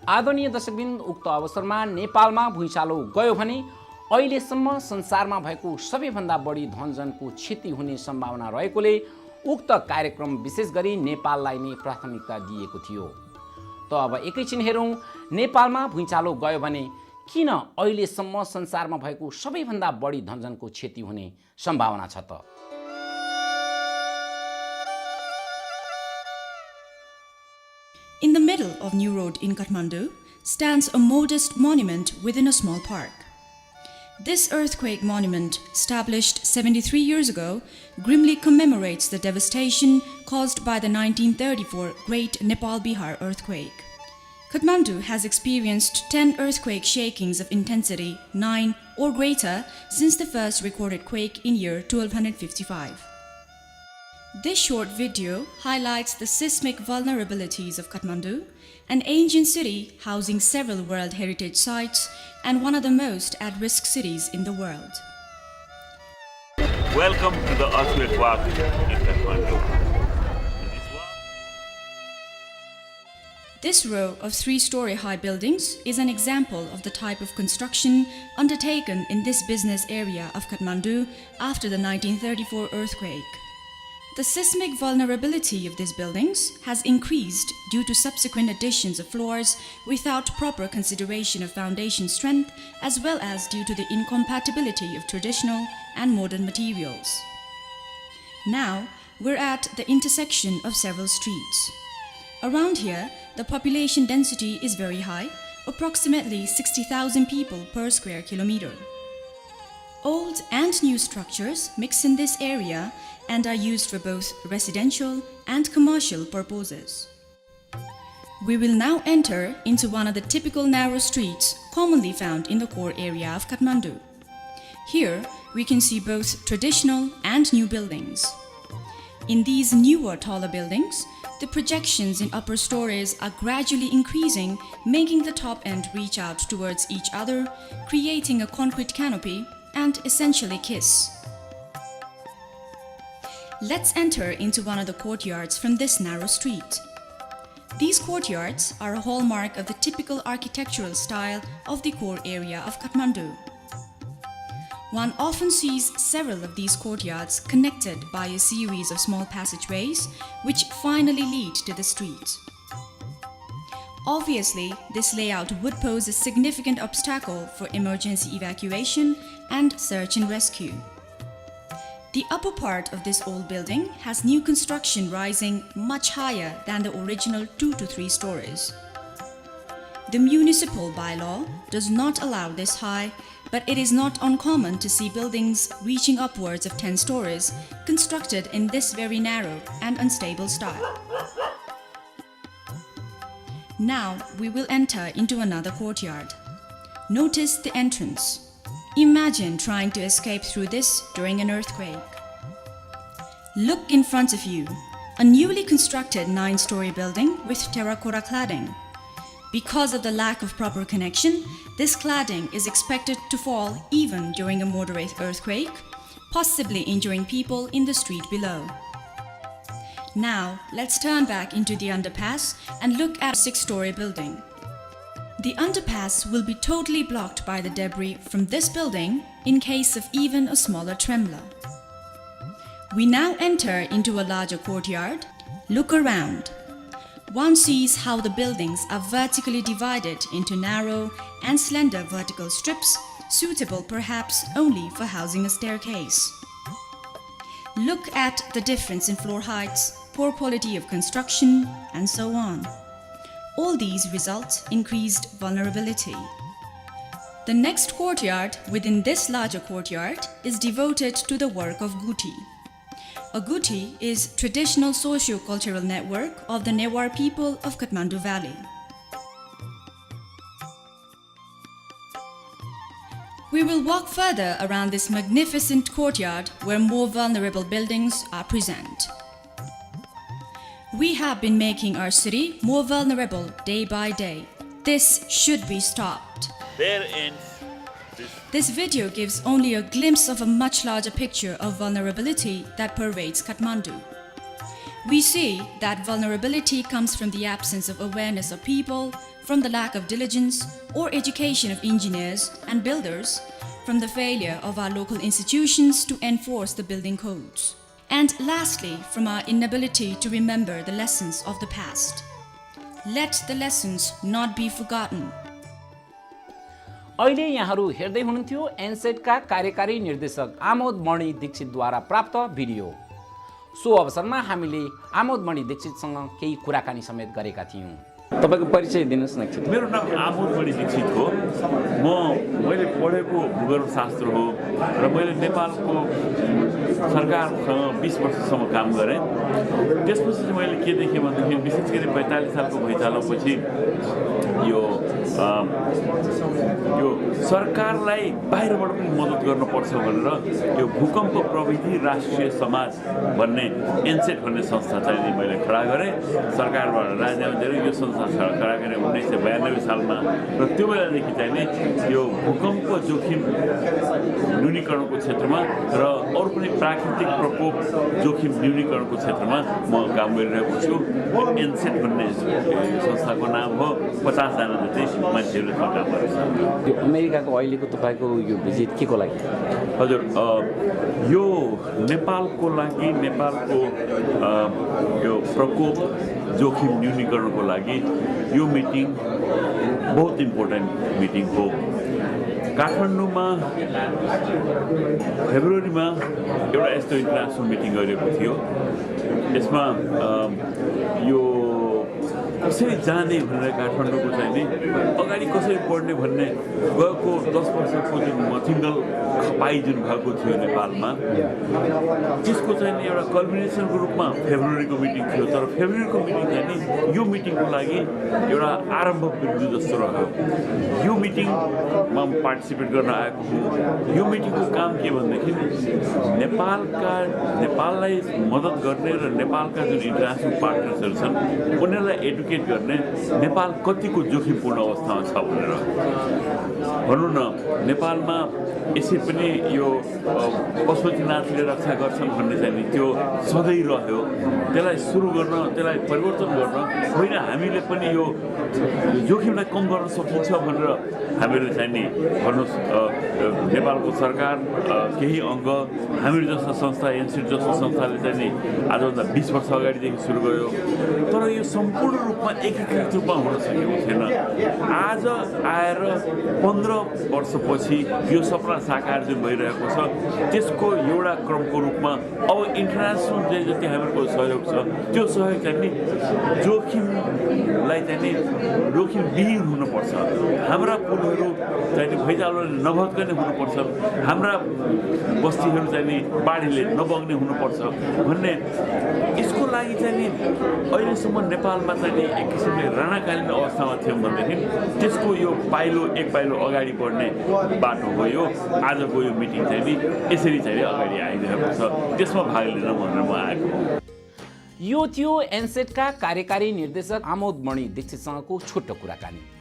आदरणीय दर्शकबिन, उक्त अवसरमा नेपालमा भुइँचालो गयो भने अहिलेसम्म संसारमा भएको सबैभन्दा बढी धनजनको क्षति हुने सम्भावना रहेकोले उक्त कार्यक्रम विशेष गरी नेपाललाई नै प्राथमिकता दिएको थियो। त अब एकैछिन हेरौँ नेपालमा भुइँचालो गयो भने किन अहिलेसम्म संसारमा भएको सबैभन्दा बढी धनजनको क्षति हुने सम्भावना छ त। In the middle of New Road in Kathmandu stands a modest monument within a small park. This earthquake monument, established 73 years ago, grimly commemorates the devastation caused by the 1934 Great Nepal-Bihar earthquake. Kathmandu has experienced 10 earthquake shakings of intensity 9 or greater since the first recorded quake in year 1255. This short video highlights the seismic vulnerabilities of Kathmandu, an ancient city housing several World Heritage Sites and one of the most at-risk cities in the world. Welcome to the earthquake walk in Kathmandu. This row of 3-story high buildings is an example of the type of construction undertaken in this business area of Kathmandu after the 1934 earthquake. The seismic vulnerability of these buildings has increased due to subsequent additions of floors without proper consideration of foundation strength, as well as due to the incompatibility of traditional and modern materials. Now, we're at the intersection of several streets. Around here, the population density is very high, approximately 60,000 people per square kilometer. Old and new structures mix in this area and are used for both residential and commercial purposes. We will now enter into one of the typical narrow streets commonly found in the core area of Kathmandu. Here, we can see both traditional and new buildings. In these newer, taller buildings, the projections in upper stories are gradually increasing, making the top end reach out towards each other, creating a concrete canopy and essentially kiss. Let's enter into one of the courtyards from this narrow street. These courtyards are a hallmark of the typical architectural style of the core area of Kathmandu. One often sees several of these courtyards connected by a series of small passageways which finally lead to the street. Obviously, this layout would pose a significant obstacle for emergency evacuation and search and rescue. The upper part of this old building has new construction rising much higher than the original 2 to 3 stories. The municipal bylaw does not allow this high, but it is not uncommon to see buildings reaching upwards of 10 stories constructed in this very narrow and unstable style. Now we will enter into another courtyard. Notice the entrance. Imagine trying to escape through this during an earthquake. Look in front of you, a newly constructed 9-story building with terracotta cladding. Because of the lack of proper connection, this cladding is expected to fall even during a moderate earthquake, possibly injuring people in the street below. Now, let's turn back into the underpass and look at a 6-story building. The underpass will be totally blocked by the debris from this building in case of even a smaller tremor. We now enter into a larger courtyard. Look around. One sees how the buildings are vertically divided into narrow and slender vertical strips, suitable perhaps only for housing a staircase. Look at the difference in floor heights, poor quality of construction, and so on. All these result in increased vulnerability. The next courtyard within this larger courtyard is devoted to the work of Guti. A Guti is traditional socio-cultural network of the Newar people of Kathmandu Valley. We will walk further around this magnificent courtyard where more vulnerable buildings are present. We have been making our city more vulnerable day by day. This should be stopped. There ends This video gives only a glimpse of a much larger picture of vulnerability that pervades Kathmandu. We say that vulnerability comes from the absence of awareness of people, from the lack of diligence or education of engineers and builders, from the failure of our local institutions to enforce the building codes, and lastly, from our inability to remember the lessons of the past. Let the lessons not be forgotten. अहिले यहाँहरू हेर्दै हुनुहुन्थ्यो एनसेटका कार्यकारी निर्देशक आमोद मणि दीक्षितद्वारा प्राप्त video. सो अवसरमा हामीले आमोद मणि दीक्षितसँग केही कुराकानी समेत गरेका थियौँ। तपाईको परिचय दिनुस् न एकचोटि। मेरो नाम आमोद मणि दीक्षित हो। मैले पढेको भूगर्भशास्त्र हो र मैले नेपालको सरकारसँग 20 वर्षसम्म काम गरेँ। त्यसपछि चाहिँ मैले के देखेँ भन्दाखेरि विशेष गरी 45 सालको भुइँचालोपछि यो सरकारलाई बाहिरबाट पनि मद्दत गर्नुपर्छ भनेर यो भूकम्प प्रविधि राष्ट्रिय समाज भन्ने एनसेट भन्ने संस्था चाहिँ मैले खडा गरेँ। सरकारबाट राजीनामा दिएर यो संस्था खडा गरेँ 1992 सालमा र त्यो बेलादेखि चाहिँ नि यो भूकम्प जोखिम न्यूनीकरणको क्षेत्रमा र अरू पनि प्राकृतिक प्रकोप जोखिम न्यूनीकरणको क्षेत्रमा म काम गरिरहेको छु। एनसेट भन्ने संस्थाको नाम हो। 50 जना जति मान्छेहरूले काम गर्छ। अमेरिकाको अहिलेको तपाईँको यो भिजिट के को लागि? हजुर, यो नेपालको लागि, नेपालको यो प्रकोप जोखिम न्यूनीकरणको लागि यो मिटिङ बहुत इम्पोर्टेन्ट मिटिङ हो। काठमाडौँमा फेब्रुअरीमा एउटा यस्तो इन्टरनेसनल मिटिङ गरिएको थियो। यसमा यो कसरी जाने भनेर काठमाडौँको चाहिँ नि अगाडि कसरी बढ्ने भन्ने गएको 10 वर्षको जुन मथिङ्गल खपाई जुन भएको थियो नेपालमा, त्यसको चाहिँ नि एउटा कल्मिनेसनको रूपमा फेब्रुअरीको मिटिङ थियो। तर फेब्रुअरीको मिटिङ चाहिँ नि यो मिटिङको लागि एउटा आरम्भ बिन्दु जस्तो रह्यो। यो मिटिङमा पार्टिसिपेट गर्न आएको हुँ। यो मिटिङको काम के भनेदेखि नेपाललाई मद्दत गर्ने र नेपालका जुन इन्टरनेसनल पार्टनर्सहरू छन् उनीहरूलाई एडुकेट गर्ने नेपाल कतिको जोखिमपूर्ण अवस्थामा छ भनेर। भनौँ न, नेपालमा यसै पनि यो पशुपतिनाथले रक्षा गर्छन् भन्ने चाहिँ नि त्यो सधैँ रह्यो। त्यसलाई सुरु गर्न, त्यसलाई परिवर्तन गर्न होइन, हामीले पनि यो जोखिमलाई कम गर्न सकिन्छ भनेर हामीहरूले चाहिँ नि भन्नुहोस् नेपालको सरकार केही अङ्ग, हामीहरू जस्ता संस्था, एनसेट जस्तो संस्थाले चाहिँ नि आजभन्दा 20 वर्ष अगाडिदेखि सुरु गर्यो। तर यो सम्पूर्ण रूपमा एकीकृत रूपमा हुन सकेको थिएन। आज आएर 15 वर्षपछि यो सपना साकार जुन भइरहेको छ त्यसको एउटा क्रमको रूपमा अब इन्टरनेसनल जति हामीहरूको सहयोग छ त्यो सहयोग चाहिँ नि जोखिमलाई चाहिँ नि जोखिमविहीन हुनुपर्छ। हाम्रा पुलहरू चाहिँ नि भुइँचालोले नभत्कने हुनुपर्छ, हाम्रा बस्तीहरू चाहिँ नि बाढीले नबग्ने हुनुपर्छ भन्ने। यसको लागि चाहिँ नि अहिलेसम्म नेपालमा चाहिँ नि एक किसिमले राणाकालीन अवस्थामा थियौँ भनेदेखि त्यसको यो एक पाइलो अगाडि बढ्ने बाटो हो यो। आजको यो मिटिङ चाहिँ नि यसरी चाहिँ अगाडि आइरहेको छ। त्यसमा भाग लिन भनेर म आएको हुँ। यो थियो एनसेटका कार्यकारी निर्देशक आमोद मणि दीक्षितसँगको छोटो कुराकानी।